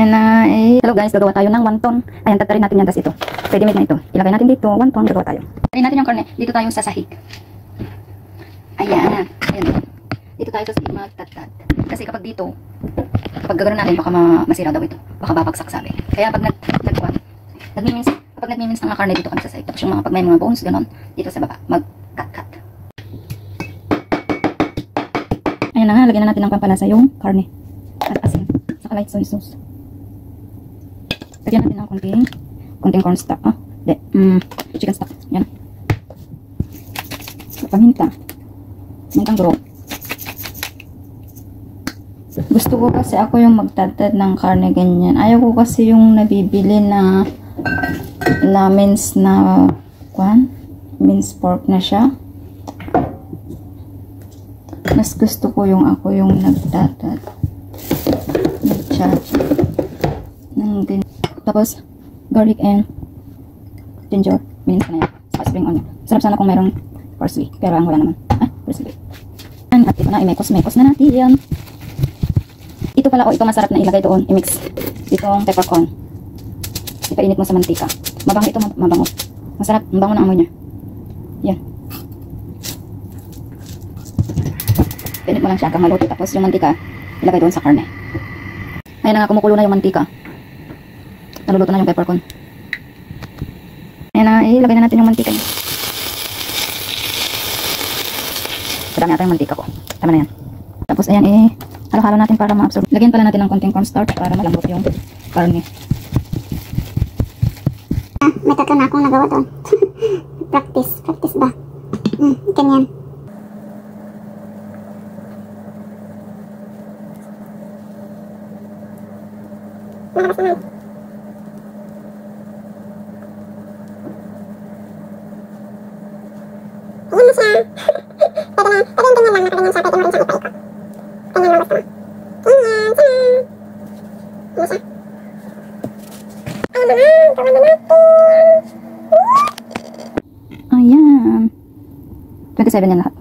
Ayan na, hello guys, gagawa tayo ng wonton. Ayan, tatarin natin yan, tas ito. Ready made na ito. Ilagay natin dito, wonton, gagawa tayo. Tatarin natin yung karne. Dito tayo sa sahig. Ayan. Ayan. Dito tayo sa sahig magtatad. Kasi kapag dito, kapag gagawin natin, baka masira daw ito. Baka babagsak sabi. Kaya pag nagmimins, kapag nagmimins ng karne dito kami sa sahig. Tapos yung pag may mga bones, ganon, dito sa baba, mag-cut-cut. Ayan na nga, lagyan na natin ng pampalasa yung karne. At asin. Saka light soy sauce. Lagyan natin ng konting corn stock. Chicken stock. Yan. Paminta. Mintang bro. Gusto ko kasi ako yung magtatad ng karne ganyan. Ayaw ko kasi yung nabibili na minced na minced pork na siya. Mas gusto ko yung ako yung nagtatad. Nagchat. Tapos, garlic and ginger. Minutes na yan. Saka spring onion. Sarap sana kung mayroong parsley. Pero ang wala naman. Parsley. At ito na, imekos na natin yan. Ito pala, ito masarap na ilagay doon. I-mix. Itong peppercorn. Ipainit mo sa mantika. Mabango ito, mabango. Masarap. Mabango na amoy niya. Yan. Pinit mo lang siya hanggang maluto. Tapos yung mantika, ilagay doon sa karne. Ayan na nga, kumukulo na yung mantika. Naluluto na yung peppercorn. Ayan na, ilagay na natin yung mantika niya. Sadami natin yung mantika ko. Tama na yan. Tapos ayan, halo-halo natin para ma-absorb. Lagyan pala natin ng konting cornstarch para malambot yung karne. May tatlo na akong nagawa doon. Practice ba? Ganyan. Malabas naman. Ayan na siya. Pwede na. Pwede yung ganyan lang. Nakaganyan siya. Pwede mo rin siya ipaikot. Ganyan lang basta. Ganyan. Siya. Ayan siya. Ayan na. Gawa na natin. Ayan. 27 yan lahat.